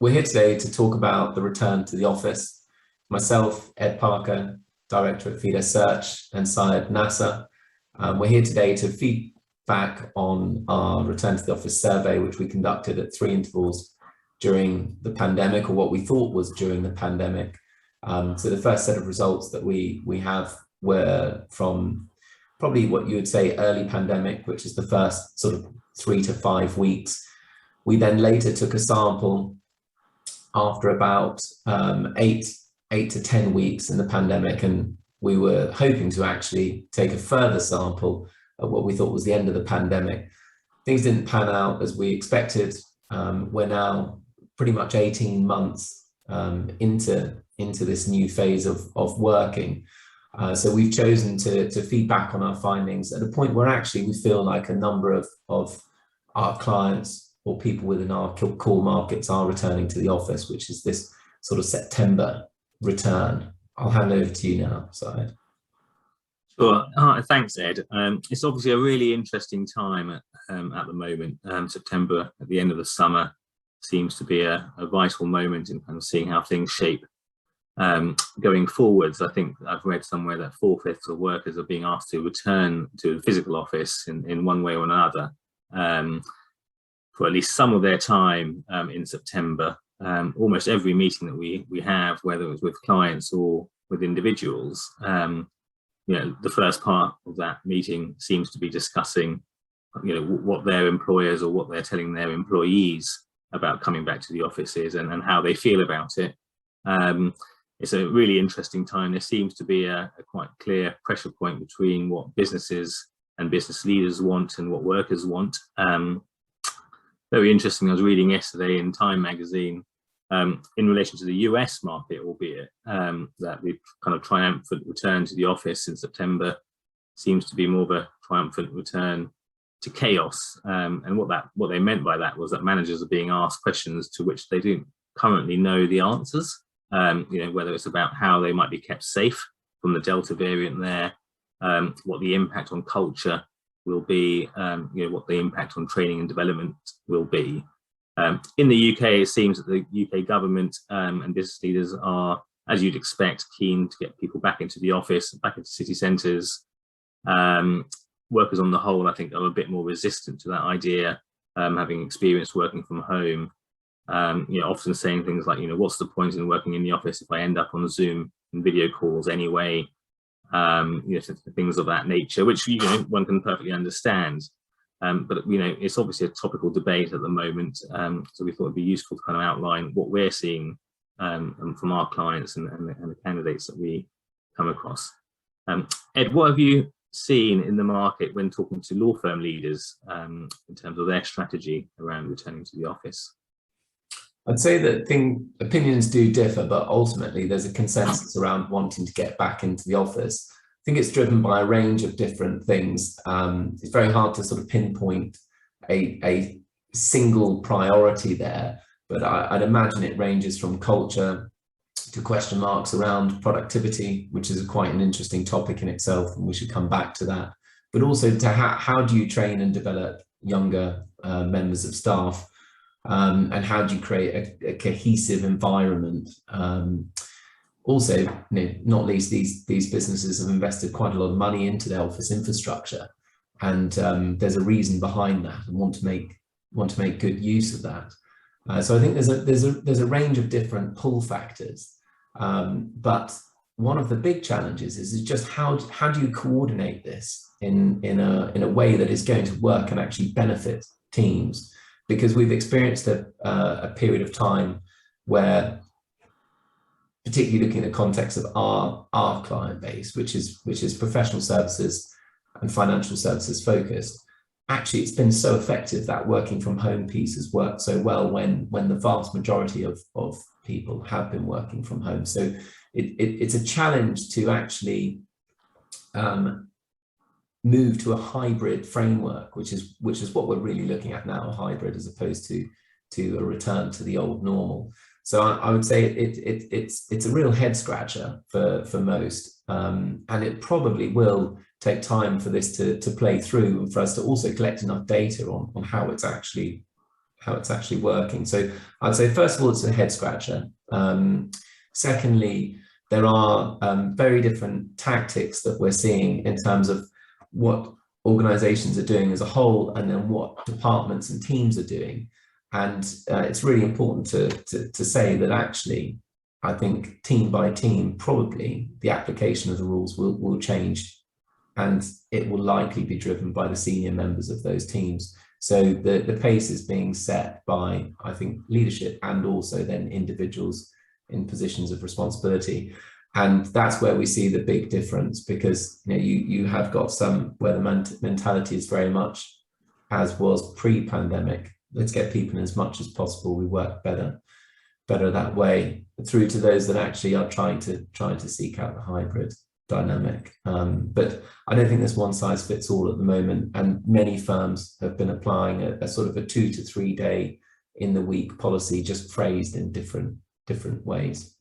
We're here today to talk about the return to the office. Myself, Ed Parker, Director at Fides Search, and Syed, Nasser. We're here today to feedback on our return to the office survey, which we conducted at 3 intervals during the pandemic, or what we thought was during the pandemic. So the first set of results that we have were from probably what you would say early pandemic, which is the first sort of 3 to 5 weeks. We then later took a sample after about 8 to 10 weeks in the pandemic, and we were hoping to actually take a further sample of what we thought was the end of the pandemic. Things didn't pan out as we expected. We're now pretty much 18 months into this new phase of working. So we've chosen to feedback on our findings at a point where actually we feel like a number of our clients or people within our core markets are returning to the office, which is this sort of September return. I'll hand over to you now, Syed. Sure. Thanks, Ed. It's obviously a really interesting time at the moment. September, at the end of the summer, seems to be a vital moment in kind of seeing how things shape going forwards. I think I've read somewhere that 4/5 of workers are being asked to return to the physical office in one way or another for at least some of their time in September. Almost every meeting that we have, whether it's with clients or with individuals, the first part of that meeting seems to be discussing, what their employers or what they're telling their employees about coming back to the offices and how they feel about it. It's a really interesting time. There seems to be a quite clear pressure point between what businesses and business leaders want and what workers want. Very interesting. I was reading yesterday in Time magazine in relation to the US market, albeit that the kind of triumphant return to the office in September seems to be more of a triumphant return to chaos. And what they meant by that was that managers are being asked questions to which they don't currently know the answers. Whether it's about how they might be kept safe from the Delta variant there, what the impact on culture will be, what the impact on training and development will be. In the UK, it seems that the UK government and business leaders are, as you'd expect, keen to get people back into the office, back into city centres. Workers on the whole, I think, are a bit more resistant to that idea, having experienced working from home. Often saying things like, what's the point in working in the office if I end up on Zoom and video calls anyway? Things of that nature, which one can perfectly understand. But it's obviously a topical debate at the moment. So we thought it'd be useful to kind of outline what we're seeing from our clients and the candidates that we come across. Ed, what have you seen in the market when talking to law firm leaders in terms of their strategy around returning to the office? I'd say that opinions do differ, but ultimately there's a consensus around wanting to get back into the office. I think it's driven by a range of different things. It's very hard to sort of pinpoint a single priority there, but I'd imagine it ranges from culture to question marks around productivity, which is quite an interesting topic in itself, and we should come back to that. But also to how do you train and develop younger members of staff? And how do you create a cohesive environment? Also, not least, these businesses have invested quite a lot of money into their office infrastructure, and there's a reason behind that, and want to make good use of that. So I think there's a range of different pull factors, but one of the big challenges is just how do you coordinate this in a way that is going to work and actually benefit teams? Because we've experienced a period of time where, particularly looking at the context of our client base, which is professional services and financial services focused, actually it's been so effective that working from home piece has worked so well when the vast majority of people have been working from home. So it's a challenge to actually move to a hybrid framework, which is what we're really looking at now, a hybrid as opposed to a return to the old normal. So I would say it's a real head scratcher for most, and it probably will take time for this to play through, and for us to also collect enough data on how it's actually it's actually working. So I'd say, first of all, it's a head scratcher. Secondly, there are very different tactics that we're seeing in terms of what organizations are doing as a whole, and then what departments and teams are doing. And it's really important to say that actually, I think team by team, probably the application of the rules will change, and it will likely be driven by the senior members of those teams. So the pace is being set by, I think, leadership and also then individuals in positions of responsibility. And that's where we see the big difference, because you have got some where the mentality is very much as was pre-pandemic. Let's get people in as much as possible. We work better that way, through to those that actually are trying to seek out the hybrid dynamic. But I don't think there's one size fits all at the moment, and many firms have been applying a sort of a 2 to 3 day in the week policy, just phrased in different ways.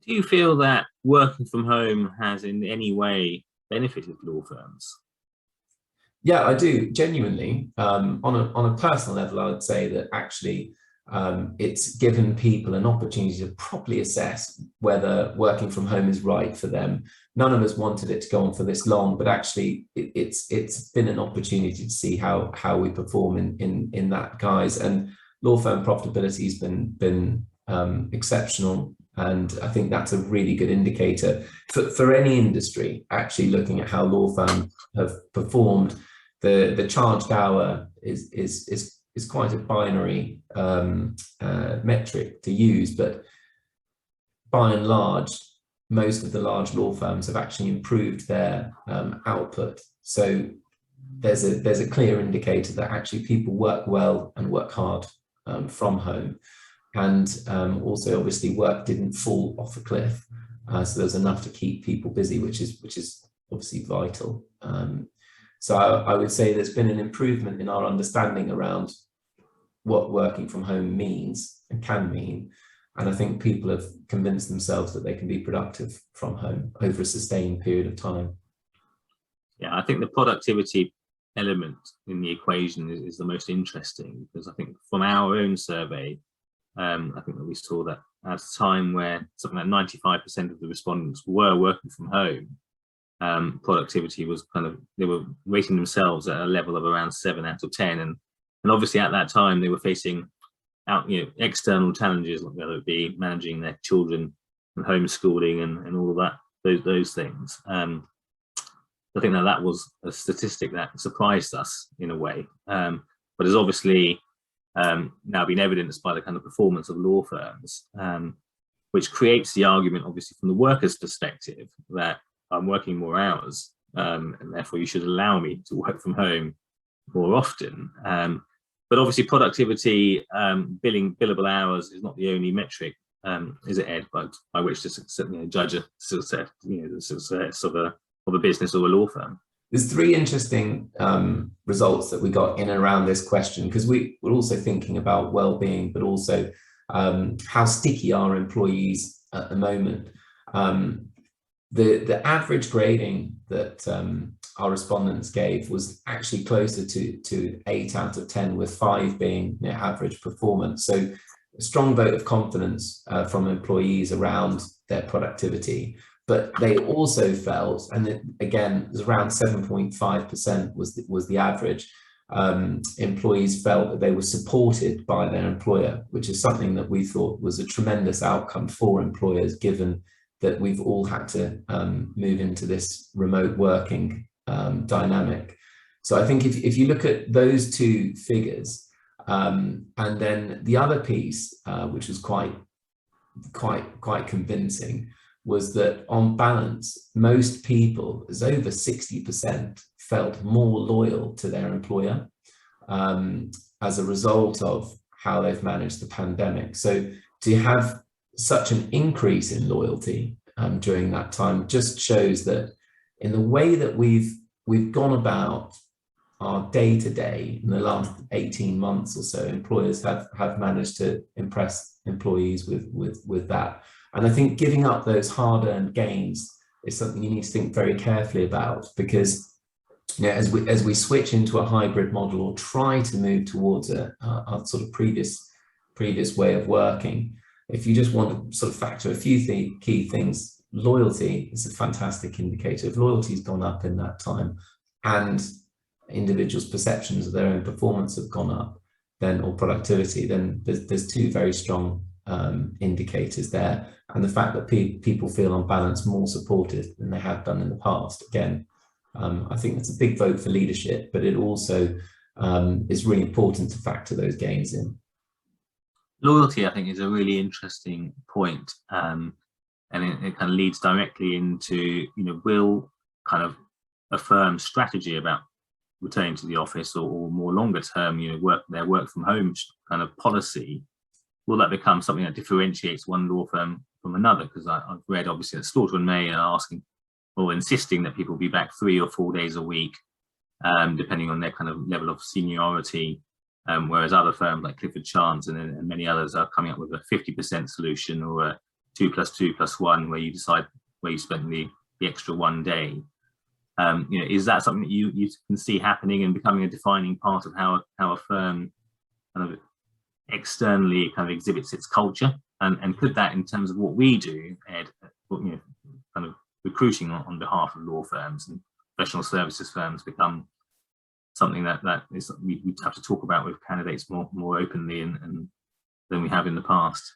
Do you feel that working from home has in any way benefited law firms? Yeah, I do, genuinely. On a personal level, I would say that actually it's given people an opportunity to properly assess whether working from home is right for them. None of us wanted it to go on for this long, but actually it's been an opportunity to see how we perform in that guise. And law firm profitability has been exceptional. And I think that's a really good indicator for any industry, actually looking at how law firms have performed. The charged hour is quite a binary metric to use, but by and large, most of the large law firms have actually improved their output. So there's a clear indicator that actually people work well and work hard from home. And also, obviously, work didn't fall off a cliff, so there's enough to keep people busy, which is obviously vital. So I would say there's been an improvement in our understanding around what working from home means and can mean, and I think people have convinced themselves that they can be productive from home over a sustained period of time. Yeah, I think the productivity element in the equation is the most interesting, because I think from our own survey, I think that we saw that at a time where something like 95% of the respondents were working from home, productivity was they were rating themselves at a level of around 7 out of 10, and obviously at that time they were facing external challenges, whether it be managing their children and homeschooling and all of that, those things. I think that was a statistic that surprised us in a way, but is obviously now been evidenced by the kind of performance of law firms, which creates the argument, obviously, from the worker's perspective, that I'm working more hours, and therefore you should allow me to work from home more often. But obviously, productivity, billable hours is not the only metric, is it, Ed, by which to judge the success of a business or a law firm? There's 3 interesting results that we got in and around this question, because we're also thinking about well-being, but also how sticky are employees at the moment. The average grading that our respondents gave was actually closer to 8 out of 10, with 5 being average performance. So a strong vote of confidence from employees around their productivity. But they also felt, and again, it was around 7.5% was the average, employees felt that they were supported by their employer, which is something that we thought was a tremendous outcome for employers, given that we've all had to move into this remote working dynamic. So I think if you look at those 2 figures, and then the other piece, which was quite convincing, was that on balance, most people, as over 60%, felt more loyal to their employer as a result of how they've managed the pandemic. So to have such an increase in loyalty during that time just shows that in the way that we've gone about our day-to-day in the last 18 months or so, employers have managed to impress employees with that. And I think giving up those hard-earned gains is something you need to think very carefully about, because as we switch into a hybrid model or try to move towards a sort of previous way of working, if you just want to sort of factor a few key things, loyalty is a fantastic indicator. If loyalty's gone up in that time and individuals' perceptions of their own performance have gone up, then, or productivity, then there's two very strong indicators there. And the fact that people feel on balance more supported than they have done in the past, again, I think that's a big vote for leadership, but it also is really important to factor those gains in. Loyalty, I think, is a really interesting point, and it kind of leads directly into, will kind of a firm's strategy about returning to the office, or more longer term, their work from home kind of policy, will that become something that differentiates one law firm from another? Because I've read, obviously, that Slaughter and May are asking or insisting that people be back 3 or 4 days a week, depending on their kind of level of seniority, whereas other firms like Clifford Chance and many others are coming up with a 50% solution, or a 2 + 2 + 1, where you decide where you spend the extra 1 day. Is that something that you can see happening and becoming a defining part of how a firm kind of externally kind of exhibits its culture? And could that, in terms of what we do, Ed, kind of recruiting on behalf of law firms and professional services firms, become something that is we have to talk about with candidates more openly and than we have in the past?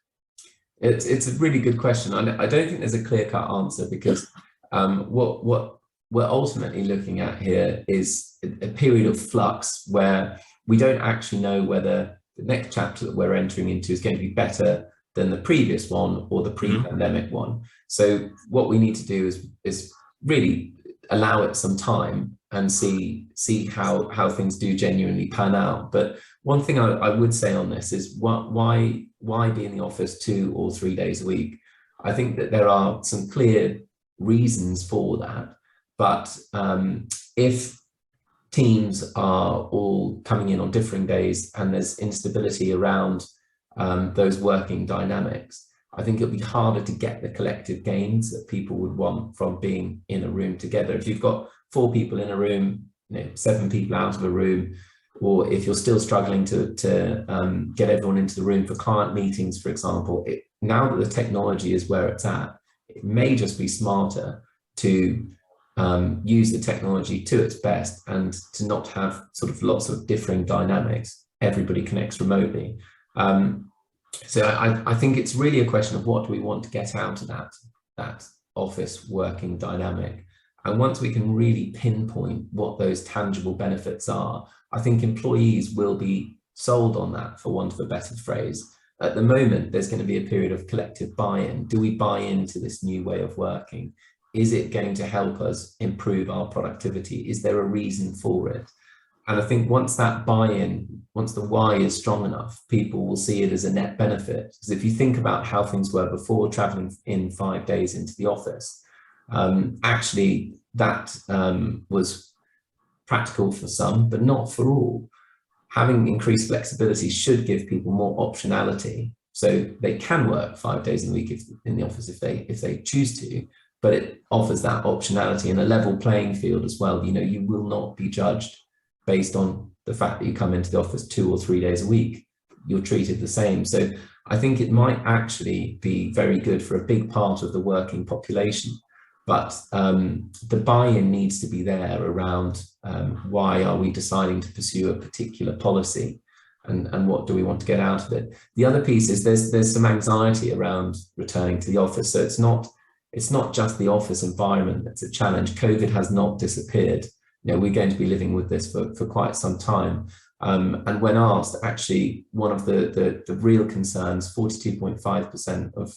It's a really good question. I don't think there's a clear-cut answer, because what we're ultimately looking at here is a period of flux where we don't actually know whether the next chapter that we're entering into is going to be better than the previous one or the pre-pandemic one. So what we need to do is really allow it some time and see how things do genuinely pan out. But one thing I would say on this is, why be in the office 2 or 3 days a week? I think that there are some clear reasons for that. But if teams are all coming in on differing days and there's instability around those working dynamics, I think it'll be harder to get the collective gains that people would want from being in a room together. If you've got 4 people in a room, 7 people out of a room, or if you're still struggling to get everyone into the room for client meetings, for example, now that the technology is where it's at, it may just be smarter to use the technology to its best and to not have sort of lots of differing dynamics. Everybody connects remotely. So I think it's really a question of what do we want to get out of that office working dynamic. And once we can really pinpoint what those tangible benefits are, I think employees will be sold on that, for want of a better phrase. At the moment, there's going to be a period of collective buy-in. Do we buy into this new way of working? Is it going to help us improve our productivity? Is there a reason for it? And I think once that buy-in, once the why is strong enough, people will see it as a net benefit. Because if you think about how things were before, traveling in 5 days into the office, actually that was practical for some, but not for all. Having increased flexibility should give people more optionality, so they can work 5 days in a week in the office if they choose to, but it offers that optionality and a level playing field as well. You will not be judged based on the fact that you come into the office 2 or 3 days a week. You're treated the same. So I think it might actually be very good for a big part of the working population. But the buy-in needs to be there around why are we deciding to pursue a particular policy, and what do we want to get out of it. The other piece is there's some anxiety around returning to the office. So it's not just the office environment that's a challenge. COVID has not disappeared. We're going to be living with this for quite some time. And when asked, actually, one of the real concerns, 42.5% of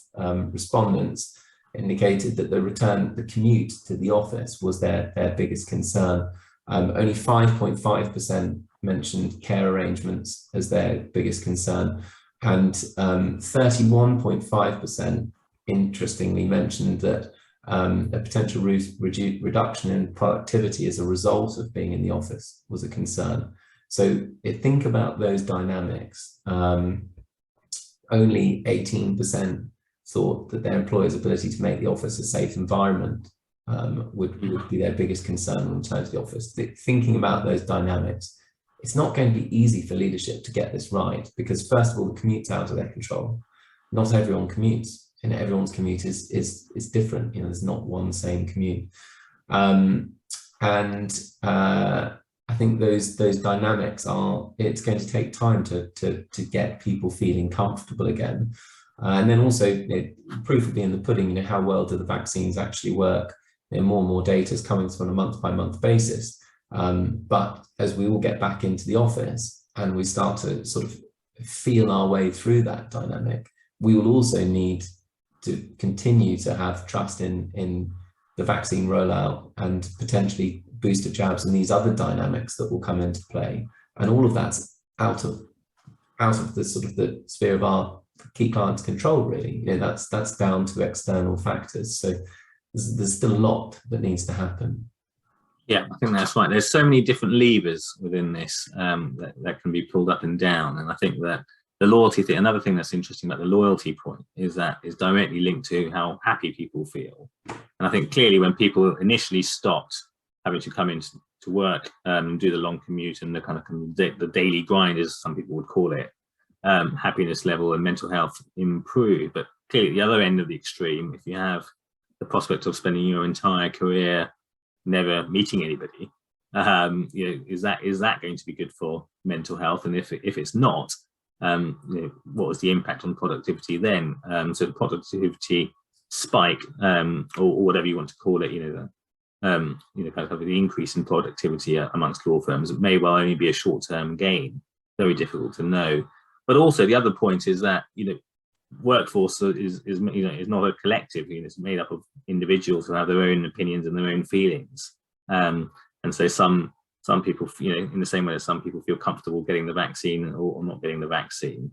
respondents indicated that the commute to the office was their biggest concern. Only 5.5% mentioned care arrangements as their biggest concern, and 31.5% interestingly mentioned that a potential reduction in productivity as a result of being in the office was a concern. So think about those dynamics. Only 18% thought that their employer's ability to make the office a safe environment would be their biggest concern when returning to the office. Thinking about those dynamics, it's not going to be easy for leadership to get this right, because first of all, the commute's out of their control. Not everyone commutes, and everyone's commute is different. You know, there's not one same commute. I think those dynamics it's going to take time to get people feeling comfortable again. And then also, proof will be in the pudding. You know, how well do the vaccines actually work? More and more data is coming through on a month-by-month basis. But as we all get back into the office and we start to sort of feel our way through that dynamic, we will also need to continue to have trust in the vaccine rollout and potentially booster jabs and these other dynamics that will come into play. And all of that's out of the sort of the sphere of our key clients' control, really. You know, that's down to external factors. So there's still a lot that needs to happen. Yeah, I think that's right. There's so many different levers within this that can be pulled up and down. And I think that the loyalty thing, another thing that's interesting about the loyalty point is that is directly linked to how happy people feel. And I think clearly when people initially stopped having to come into work and do the long commute and the kind of the daily grind, as some people would call it, happiness level and mental health improve. But clearly at the other end of the extreme, if you have the prospect of spending your entire career never meeting anybody, you know, is that going to be good for mental health? And if it's not, you know, what was the impact on productivity then? So the productivity spike, or whatever you want to call it, you know, kind of the increase in productivity amongst law firms, it may well only be a short-term gain. Very difficult to know. But also the other point is that, you know, workforce is not a collective. You know, it's made up of individuals who have their own opinions and their own feelings. And so some people, you know, in the same way that some people feel comfortable getting the vaccine or not getting the vaccine,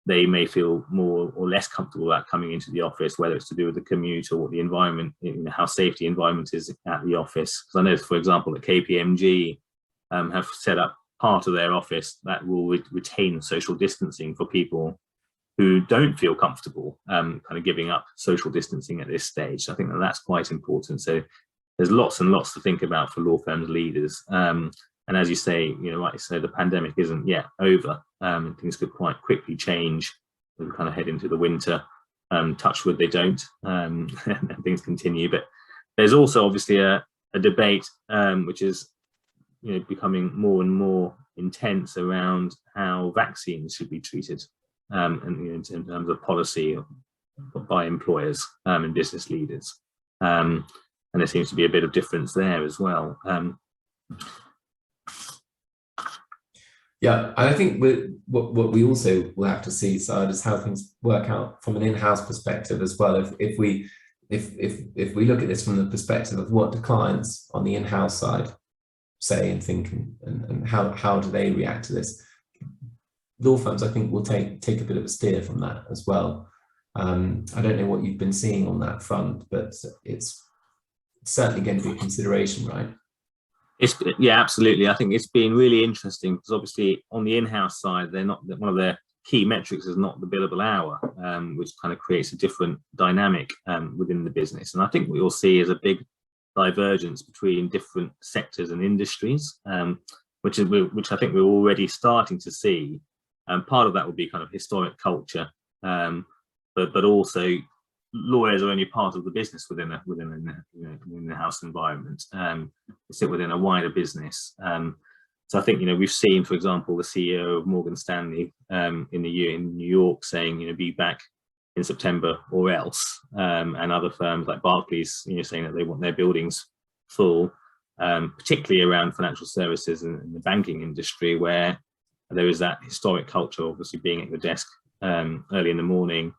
they may feel more or less comfortable about coming into the office, whether it's to do with the commute or what the environment, you know, how safe the environment is at the office. Because I know, for example, that KPMG have set up part of their office that will retain social distancing for people who don't feel comfortable kind of giving up social distancing at this stage. So I think that that's quite important. So there's lots and lots to think about for law firms leaders. And as you say, you know, like you say, the pandemic isn't yet over. Things could quite quickly change as we kind of head into the winter. Touch wood, they don't, and things continue. But there's also obviously a debate which is, you know, becoming more and more intense around how vaccines should be treated, and you know, in terms of policy by employers and business leaders. And there seems to be a bit of difference there as well. Yeah, and I think what we also will have to see, Syed, is how things work out from an in-house perspective as well. If we look at this from the perspective of what do clients on the in-house side say and think, and how do they react to this, law firms, I think, will take a bit of a steer from that as well. I don't know what you've been seeing on that front, but it's certainly going to be a consideration, right? Yeah, absolutely. I think it's been really interesting because obviously on the in-house side, they're not, one of their key metrics is not the billable hour, which kind of creates a different dynamic within the business. And I think what you'll see is a big divergence between different sectors and industries, which I think we're already starting to see. Part of that will be kind of historic culture, but also lawyers are only part of the business within the house environment. They sit within a wider business. So I think, you know, we've seen, for example, the CEO of Morgan Stanley in New York saying, you know, be back in September or else, and other firms like Barclays, you know, saying that they want their buildings full, particularly around financial services and the banking industry, where there is that historic culture, obviously being at your desk early in the morning,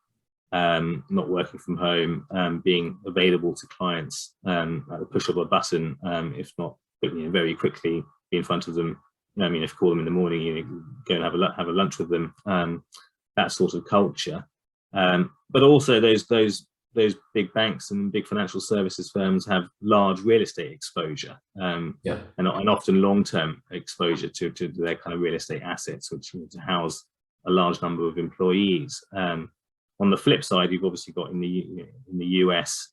not working from home, being available to clients at the push of a button, if not, you know, very quickly be in front of them. You know, I mean, if you call them in the morning, you know, go and have a lunch with them. That sort of culture, but also those big banks and big financial services firms have large real estate exposure, and often long-term exposure to their kind of real estate assets, which, you know, to house a large number of employees. On the flip side, you've obviously got in the US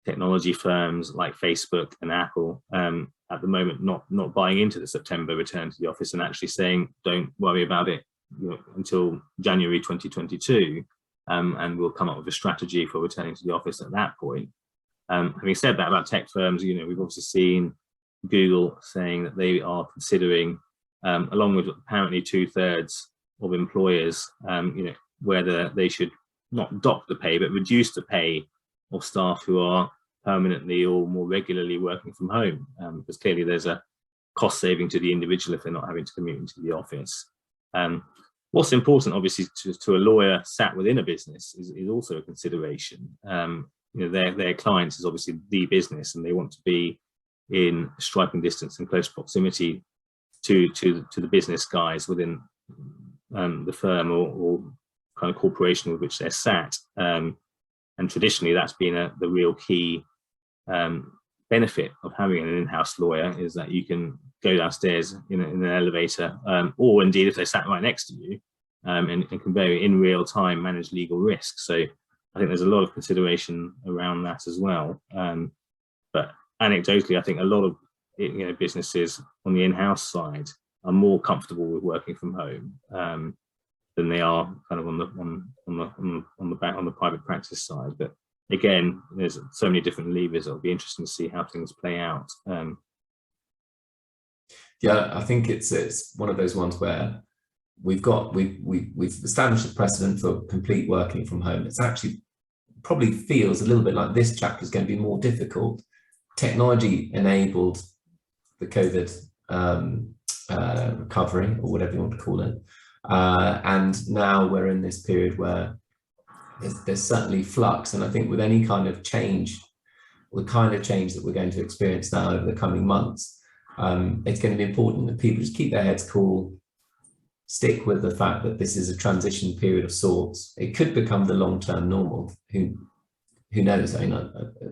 technology firms like Facebook and Apple at the moment not buying into the September return to the office and actually saying, don't worry about it, until January 2022, and we'll come up with a strategy for returning to the office at that point. Having said that about tech firms, we've obviously seen Google saying that they are considering, along with apparently 2/3 of employers, whether they should not dock the pay, but reduce the pay of staff who are permanently or more regularly working from home, because clearly there's a cost saving to the individual if they're not having to commute into the office. What's important, obviously, to a lawyer sat within a business is also a consideration. Their clients is obviously the business, and they want to be in striking distance and close proximity to the business guys within the firm or kind of corporation with which they're sat. And traditionally, that's been the real key benefit of having an in-house lawyer, is that you can go downstairs in an elevator, or indeed if they sat right next to you, and can very in real time manage legal risk. So I think there's a lot of consideration around that as well. But anecdotally, I think a lot of businesses on the in-house side are more comfortable with working from home than they are kind of on the private practice side. But again, there's so many different levers. It'll be interesting to see how things play out. Yeah, I think it's one of those ones where we've established a precedent for complete working from home. It's actually probably feels a little bit like this chapter is going to be more difficult. Technology enabled the COVID recovery, or whatever you want to call it, and now we're in this period where there's certainly flux. And I think with any kind of change, the kind of change that we're going to experience now over the coming months, it's going to be important that people just keep their heads cool, stick with the fact that this is a transition period of sorts. It could become the long-term normal. Who knows? I mean,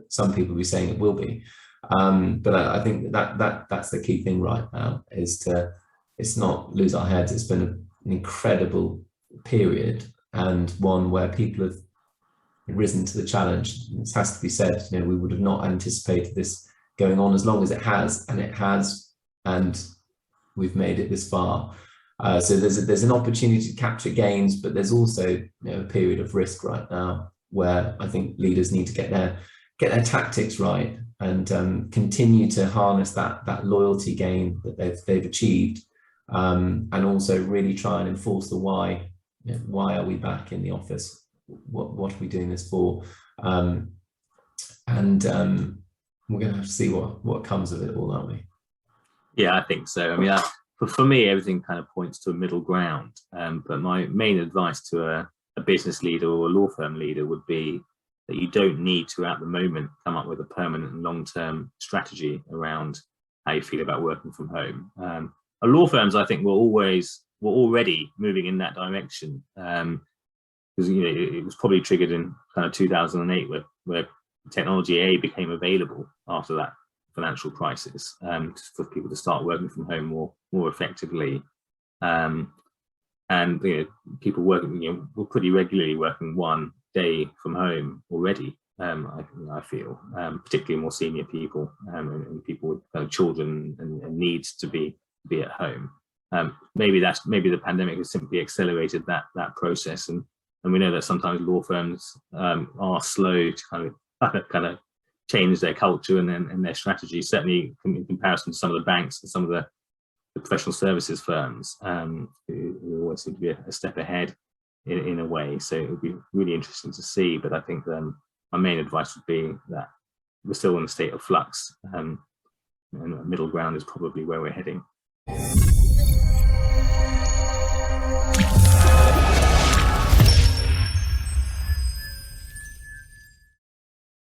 some people will be saying it will be, but I think that's the key thing right now, is to not lose our heads. It's been an incredible period, and one where people have risen to the challenge. It has to be said, we would have not anticipated this going on as long as it has, and it has, and we've made it this far. So there's an opportunity to capture gains, but there's also a period of risk right now where I think leaders need to get their tactics right, and continue to harness that loyalty gain that they've achieved, and also really try and enforce the why. Why are we back in the office? What are we doing this for? And we're going to have to see what comes of it all, aren't we? Yeah, I think so. I mean, for me, everything kind of points to a middle ground. But my main advice to a business leader or a law firm leader would be that you don't need to, at the moment, come up with a permanent and long-term strategy around how you feel about working from home. Law firms, I think, were already moving in that direction, because it was probably triggered in kind of 2008, where technology became available after that financial crisis, for people to start working from home more effectively, and people working, were pretty regularly working one day from home already. I feel, particularly more senior people, and people with kind of children and needs to be at home. Maybe the pandemic has simply accelerated that process, and we know that sometimes law firms are slow to kind of change their culture and their strategy, certainly in comparison to some of the banks and some of the professional services firms, who always seem to be a step ahead in a way. So it would be really interesting to see. But I think my main advice would be that we're still in a state of flux, and middle ground is probably where we're heading.